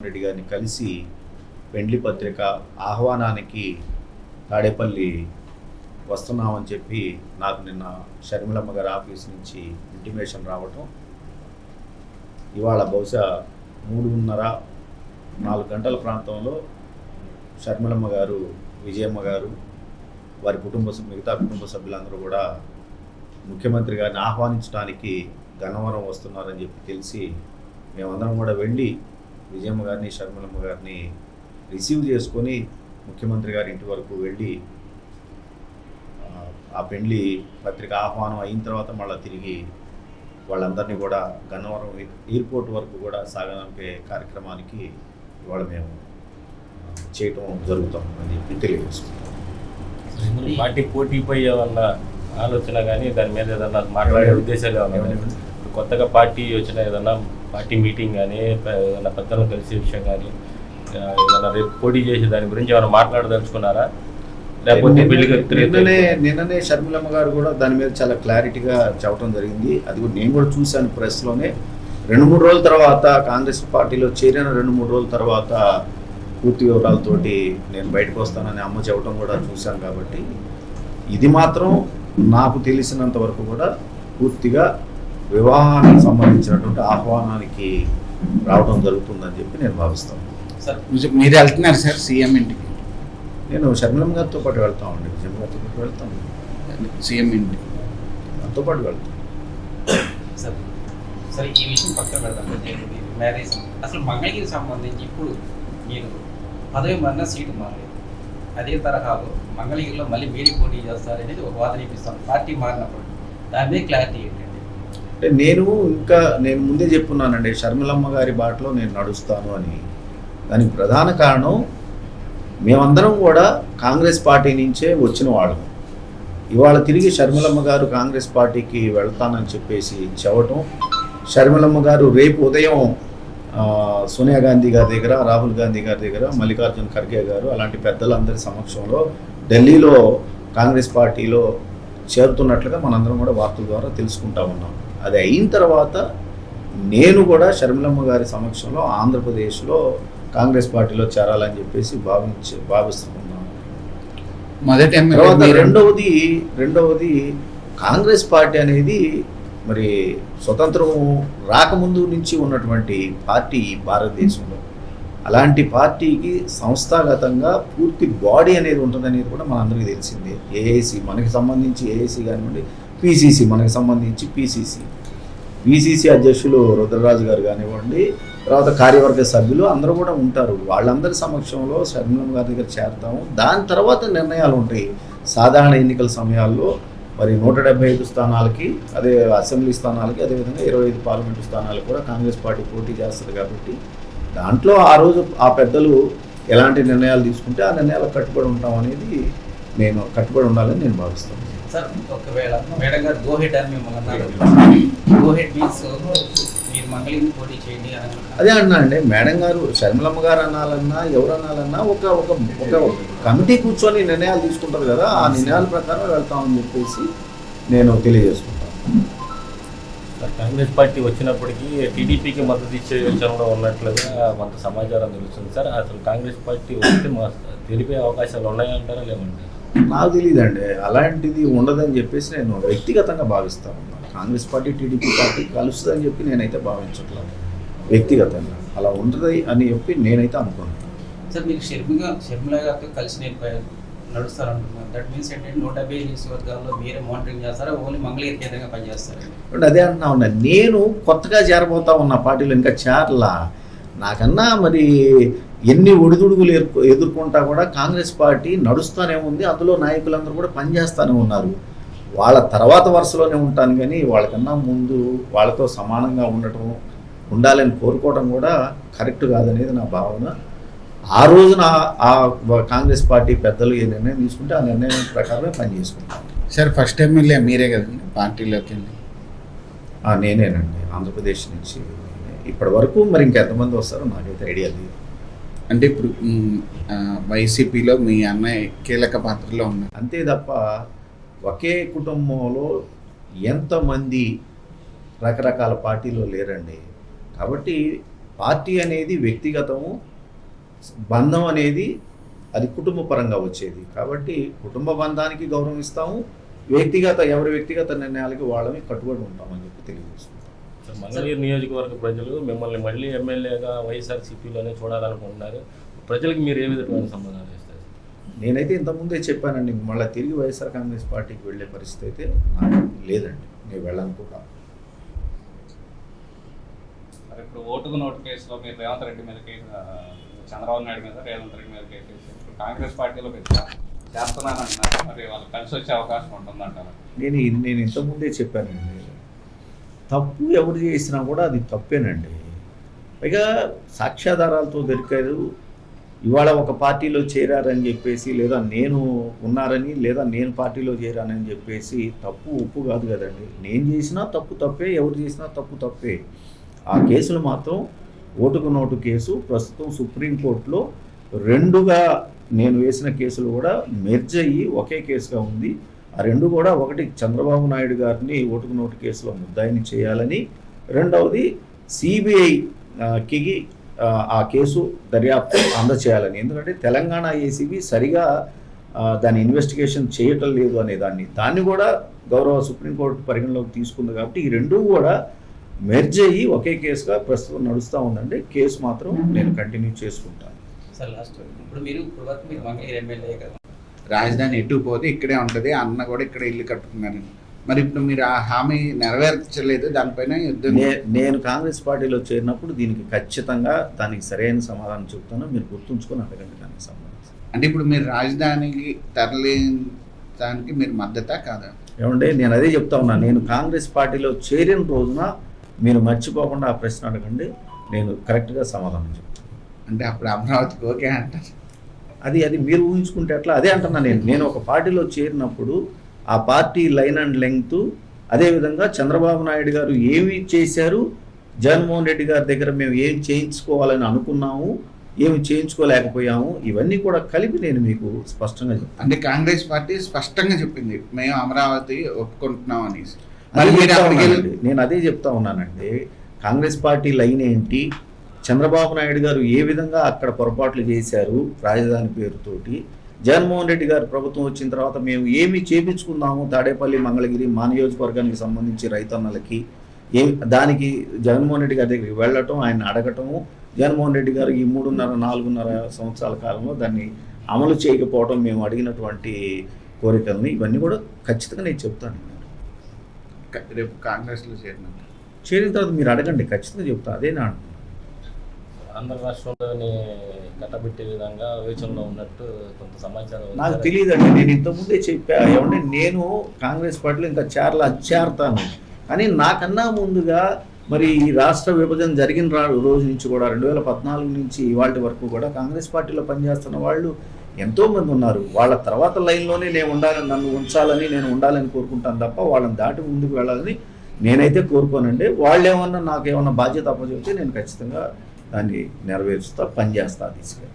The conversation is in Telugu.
రెడ్డి గారిని కలిసి పెండ్లి పత్రిక ఆహ్వానానికి తాడేపల్లి వస్తున్నామని చెప్పి నాకు నిన్న షర్మిలమ్మ గారి ఆఫీస్ నుంచి ఇంటిమేషన్ రావటం, ఇవాళ బహుశా 3:30-4 గంటల ప్రాంతంలో షర్మిలమ్మ గారు, విజయమ్మ గారు, వారి మిగతా కుటుంబ సభ్యులందరూ కూడా ముఖ్యమంత్రి గారిని ఆహ్వానించడానికి గన్నవరం వస్తున్నారని చెప్పి తెలిసి మేమందరం కూడా వెళ్ళి విజయమ్మ గారిని, షర్మిలమ్మ గారిని రిసీవ్ చేసుకొని ముఖ్యమంత్రి గారి ఇంటి వరకు వెళ్ళి ఆ పెండ్లి పత్రిక ఆహ్వానం అయిన తర్వాత మళ్ళీ తిరిగి వాళ్ళందరినీ కూడా గన్నవరం ఎయిర్పోర్ట్ వరకు కూడా సాగనంపే కార్యక్రమానికి ఇవాళ మేము చేయటం జరుగుతాం అని చెప్పి తెలియజేసుకుంటాం. పార్టీ పోటీపై ఏమన్నా ఆలోచన కానీ దాని మీద ఏదన్నా మాట్లాడే ఉద్దేశాలు ఏమన్నా, కొత్తగా పార్టీ వచ్చిన ఏదన్నా పార్టీ మీటింగ్ కానీ ఏదైనా పెద్దలను కలిసే విషయం కానీ ఏదైనా రేపు పోటీ చేసే దాని గురించి ఏమైనా మాట్లాడదలుచుకున్నారా? లేకపోతే నిన్ననే షర్మిలమ్మ గారు కూడా దాని మీద చాలా క్లారిటీగా చెప్పడం జరిగింది. అది కూడా నేను కూడా చూశాను ప్రెస్లోనే. 2-3 రోజుల తర్వాత కాంగ్రెస్ పార్టీలో చేరిన 2-3 రోజుల తర్వాత పూర్తి వివరాలతోటి నేను బయటకు వస్తానని అమ్మ చెప్పడం కూడా చూశాను. కాబట్టి ఇది మాత్రం నాకు తెలిసినంత వరకు కూడా పూర్తిగా వివాహానికి సంబంధించినటువంటి ఆహ్వానానికి రావడం జరుగుతుందని చెప్పి నేను భావిస్తాను. సార్ మీరు వెళ్తున్నారు సార్ సీఎం ఇంటికి? నేను షర్మిలమ్మ గారితో పాటు వెళ్తామండి, విజయమ్మ గారితో పాటు వెళ్తాను, సీఎం ఇంటికి దాంతో పాటు వెళ్తాను. సరే, ఈ విషయం పక్కన పెడతాం. మ్యారేజ్ అసలు మంగళగిరికి సంబంధించి ఇప్పుడు మీరు పదవి మారిన సీటు మారలేదు, అదే తరహాలో మంగళగిరిలో మళ్ళీ మీరే పోటీ చేస్తారనేది ఒక వాదన ఇప్పిస్తాను పార్టీ మారినప్పుడు. దాని మీద క్లారిటీ ఏంటండి? అంటే నేను ముందే చెప్పున్నానండి, షర్మిలమ్మ గారి బాటలో నేను నడుస్తాను అని. దానికి ప్రధాన కారణం మేమందరం కూడా కాంగ్రెస్ పార్టీ నుంచే వచ్చిన వాళ్ళం. ఇవాళ తిరిగి షర్మిలమ్మ గారు కాంగ్రెస్ పార్టీకి వెళ్తానని చెప్పేసి చెప్పటం, షర్మిలమ్మ గారు రేపు ఉదయం సోనియా గాంధీ గారి దగ్గర, రాహుల్ గాంధీ గారి దగ్గర, మల్లికార్జున ఖర్గే గారు అలాంటి పెద్దలందరి సమక్షంలో ఢిల్లీలో కాంగ్రెస్ పార్టీలో చేరుతున్నట్లుగా మనందరం కూడా వార్తల ద్వారా తెలుసుకుంటా ఉన్నాం. అది అయిన తర్వాత నేను కూడా షర్మిలమ్మ గారి సమక్షంలో ఆంధ్రప్రదేశ్లో కాంగ్రెస్ పార్టీలో చేరాలని చెప్పేసి భావిస్తున్నాను. తర్వాత రెండవది కాంగ్రెస్ పార్టీ అనేది మరి స్వతంత్రం రాకముందు నుంచి ఉన్నటువంటి పార్టీ భారతదేశంలో. అలాంటి పార్టీకి సంస్థాగతంగా పూర్తి బాడీ అనేది ఉంటుందనేది కూడా మనందరికీ తెలిసిందే. ఏఐసి మనకి సంబంధించి ఏఐసి కానివ్వండి, పిసిసి మనకి సంబంధించి పిసిసి అధ్యక్షులు రుద్రరాజు గారు కానివ్వండి, తర్వాత కార్యవర్గ సభ్యులు అందరూ కూడా ఉంటారు. వాళ్ళందరి సమక్షంలో షర్మిలమ్మ గారి దగ్గర చేరతాము. దాని తర్వాత నిర్ణయాలు ఉంటాయి. సాధారణ ఎన్నికల సమయాల్లో మరి 175 స్థానాలకి, అదే అసెంబ్లీ స్థానాలకి, అదేవిధంగా 25 పార్లమెంటు స్థానాలకు కూడా కాంగ్రెస్ పార్టీ పోటీ చేస్తుంది. కాబట్టి దాంట్లో ఆ రోజు ఆ పెద్దలు ఎలాంటి నిర్ణయాలు తీసుకుంటే ఆ నిర్ణయాలకు కట్టుబడి ఉంటాం అనేది కట్టుబడి ఉండాలని నేను భావిస్తాను. సార్, ఒకవేళ మేడం గారు గోహెడ్ అని మిమ్మల్ని అన్నారు, గోహెడ్ మీన్స్ మీరు మంగళగిరి పోటీ చేయండి అని అదే అన్నా అండి. మేడం గారు, షర్మిలమ్మ గారు అనాలన్నా ఎవరు అనాలన్నా ఒక కమిటీ కూర్చొని నిర్ణయాలు తీసుకుంటారు కదా, ఆ నిర్ణయాల ప్రకారం వెళ్తామని చెప్పేసి నేను తెలియజేసుకుంటాను. కాంగ్రెస్ పార్టీ వచ్చినప్పటికీ టీడీపీకి మద్దతు ఇచ్చే విషయంలో ఉన్నట్లుగా కొంత సమాచారం తెలుస్తుంది సార్. అసలు కాంగ్రెస్ పార్టీ వస్తే తెలిపే అవకాశాలు ఉన్నాయంటారా లేవంటారా? నాకు తెలియదండి, అలాంటిది ఉండదని చెప్పేసి నేను వ్యక్తిగతంగా భావిస్తాను. కాంగ్రెస్ పార్టీ టీడీపీ పార్టీ కలుస్తుందని చెప్పి నేనైతే భావించట్లేదు. వ్యక్తిగతంగా అలా ఉంటుంది అని చెప్పి నేనైతే అనుకున్నాను. సార్, మీరు షర్మిల గారితో కలిసి నడుస్తారంటున్నారు. దట్ మీన్స్ ఏంటంటే 170 నియోజకవర్గాల్లో మీరే మానిటరింగ్ చేస్తారా, ఓన్లీ మంగళగిరి కేంద్రంగా పనిచేస్తారు? అదే అంటున్నా ఉన్నా, నేను కొత్తగా చేరబోతా ఉన్న పార్టీలో ఇంకా చేరలా. నాకన్నా మరి ఎన్ని ఒడిదుడుగులు ఎదుర్కొంటా కూడా కాంగ్రెస్ పార్టీ నడుస్తూనే ఉంది. అందులో నాయకులందరూ కూడా పనిచేస్తూనే ఉన్నారు. వాళ్ళ తర్వాత వరుసలోనే ఉంటాను, కానీ వాళ్ళకన్నా ముందు వాళ్ళతో సమానంగా ఉండాలని కోరుకోవడం కూడా కరెక్ట్ కాదనేది నా భావన. ఆ రోజున ఆ కాంగ్రెస్ పార్టీ పెద్దలు ఏ నిర్ణయం తీసుకుంటే ఆ నిర్ణయం ప్రకారమే పనిచేసుకుంటాను. సార్, ఫస్ట్ ఎమ్మెల్యే మీరే కదండి పార్టీలోకి వెళ్ళి? నేనేనండి, ఆంధ్రప్రదేశ్ నుంచి. ఇప్పటి వరకు మరి ఇంకెంతమంది వస్తారో నాకైతే ఐడియా లేదు. అంటే ఇప్పుడు వైసీపీలో మీ అన్నయ్య కీలక పాత్రలో ఉన్నారు అంతే తప్ప ఒకే కుటుంబంలో ఎంతమంది రకరకాల పార్టీలో లేరండి. కాబట్టి పార్టీ అనేది వ్యక్తిగతము, బంధం అనేది అది కుటుంబ పరంగా వచ్చేది. కాబట్టి కుటుంబ బంధానికి గౌరవం ఇస్తాము, ఎవరి వ్యక్తిగత నిర్ణయాలకి వాళ్ళని కట్టుబడి ఉంటామని చెప్పి తెలియజేస్తున్నాం. మంగళగిరి నియోజకవర్గ ప్రజలు మిమ్మల్ని మళ్ళీ ఎమ్మెల్యేగా వైఎస్ఆర్సీపీలోనే చూడాలనుకుంటున్నారు. ప్రజలకు మీరు ఏ విధమైన సమాధానం ఇస్తారు? నేనైతే ఇంతకుముందే చెప్పానండి, మళ్ళీ తిరిగి వైఎస్ఆర్ కాంగ్రెస్ పార్టీకి వెళ్ళే పరిస్థితి అయితే నాకు లేదండి. నేను వెళ్ళాలనుకుంటా. మరి ఇప్పుడు ఓటుకు నోటు కేసులో మీరు రేవంత్ రెడ్డి మీద కేసు, చంద్రబాబు నాయుడు మీద రేవంత్ రెడ్డి మీద కేసు వేసి ఇప్పుడు కాంగ్రెస్ పార్టీలో చేస్తున్నానంటున్నారు. మరి వాళ్ళు కలిసి వచ్చే అవకాశం ఉంటుందంటారు? నేను ఇంతకుముందే చెప్పానండి, తప్పు ఎవరు చేసినా కూడా అది తప్పేనండి. పైగా సాక్ష్యాధారాలతో దొరికారు. ఇవాళ ఒక పార్టీలో చేరారని చెప్పేసి, లేదా నేను ఉన్నారని, లేదా నేను పార్టీలో చేరానని చెప్పేసి తప్పు ఉప్పు కాదు కదండి. నేను చేసినా తప్పు తప్పే, ఎవరు చేసినా తప్పు తప్పే. ఆ కేసులు మాత్రం ఓటుకు నోటు కేసు ప్రస్తుతం సుప్రీంకోర్టులో రెండుగా నేను వేసిన కేసులు కూడా మెర్జ్ అయ్యి ఒకే కేసుగా ఉంది. ఆ రెండు కూడా, ఒకటి చంద్రబాబు నాయుడు గారిని ఓటుకు నోటు కేసులో ముద్దాయిని చేయాలని, రెండవది సిబిఐకి ఆ కేసు దర్యాప్తు అందచేయాలని. ఎందుకంటే తెలంగాణ ఏసీబీ సరిగా దాని ఇన్వెస్టిగేషన్ చేయటం లేదు అనే దాన్ని కూడా గౌరవ సుప్రీంకోర్టు పరిగణలోకి తీసుకుంది. కాబట్టి ఈ రెండూ కూడా మెర్జ్ అయ్యి ఒకే కేసుగా ప్రస్తుతం నడుస్తూ ఉందండి. కేసు మాత్రం నేను కంటిన్యూ చేసుకుంటాను. సార్ లాస్ట్ ఇప్పుడు ఇప్పుడు వరకు మీరు మంగళగిరి ఎమ్మెల్యే కదా, రాజధాని ఎటు పోతే ఇక్కడే ఉంటుంది, అన్న కూడా ఇక్కడ ఇల్లు కట్టుకున్నారు. మరి ఇప్పుడు మీరు ఆ హామీ నెరవేర్చలేదు, దానిపైన యుద్ధం. నేను కాంగ్రెస్ పార్టీలో చేరినప్పుడు దీనికి ఖచ్చితంగా దానికి సరైన సమాధానం చెప్తాను. మీరు గుర్తుంచుకొని అడగండి దానికి సంబంధించి. అంటే ఇప్పుడు మీరు రాజధానికి తరలించడానికి మీరు మద్దతా కాదా? ఏమంటే నేను అదే చెప్తా ఉన్నాను. నేను కాంగ్రెస్ పార్టీలో చేరిన రోజున మీరు మర్చిపోకుండా ఆ ప్రశ్న అడగండి, నేను కరెక్ట్గా సమాధానం చెప్తాను. అంటే అప్పుడు అమరావతికి ఓకే అంటారు. అది మీరు ఊహించుకుంటే ఎట్లా? అదే అంటున్నా నేను ఒక పార్టీలో చేరినప్పుడు ఆ పార్టీ లైన్ అండ్ లెంగ్త్, అదేవిధంగా చంద్రబాబు నాయుడు గారు ఏమి చేశారు, జగన్మోహన్ రెడ్డి గారి దగ్గర మేము ఏం చేయించుకోవాలని అనుకున్నాము, ఏమి చేయించుకోలేకపోయాము, ఇవన్నీ కూడా కలిపి నేను మీకు స్పష్టంగా చెప్తాను. అంటే కాంగ్రెస్ పార్టీ స్పష్టంగా చెప్పింది మేము అమరావతి ఒప్పుకుంటున్నాం అనేసి. నేను అదే చెప్తా ఉన్నానండి. కాంగ్రెస్ పార్టీ లైన్ ఏంటి, చంద్రబాబు నాయుడు గారు ఏ విధంగా అక్కడ పొరపాట్లు చేశారు రాజధాని పేరుతోటి, జగన్మోహన్ రెడ్డి గారు ప్రభుత్వం వచ్చిన తర్వాత మేము ఏమి చేపించుకున్నాము తాడేపల్లి మంగళగిరి మా నియోజకవర్గానికి సంబంధించి రైతన్నలకి, దానికి జగన్మోహన్ రెడ్డి గారి దగ్గరికి వెళ్ళటం, ఆయన అడగటము, జగన్మోహన్ రెడ్డి గారు ఈ 3.5 సంవత్సరాల కాలంలో దాన్ని అమలు చేయకపోవడం, మేము అడిగినటువంటి కోరికల్ని, ఇవన్నీ కూడా ఖచ్చితంగా నేను చెప్తాను. రేపు కాంగ్రెస్లో చేరిన తర్వాత మీరు అడగండి, ఖచ్చితంగా చెప్తాను. అదే నా ఆంధ్ర రాష్ట్రంలోని కట్టబెట్టే విధంగా యోచనలో ఉన్నట్టు కొంత సమాచారం నాకు తెలియదండి. నేను ఇంతకుముందే చెప్పా, ఏమంటే నేను కాంగ్రెస్ పార్టీలో ఇంకా చేరతాను. కానీ నాకన్నా ముందుగా మరి ఈ రాష్ట్ర విభజన జరిగిన రోజు నుంచి కూడా 2014 నుంచి ఇవాళ వరకు కూడా కాంగ్రెస్ పార్టీలో పనిచేస్తున్న వాళ్ళు ఎంతోమంది ఉన్నారు. వాళ్ళ తర్వాత లైన్లోనే నన్ను ఉంచాలని, నేను ఉండాలని కోరుకుంటాను తప్ప వాళ్ళని దాటి ముందుకు వెళ్ళాలని నేనైతే కోరుకోనండి. వాళ్ళు ఏమన్నా నాకేమన్నా బాధ్యత అప్పచెప్తే నేను ఖచ్చితంగా దాన్ని నెరవేరుస్తా, పనిచేస్తా తీసుకెళ్ళి.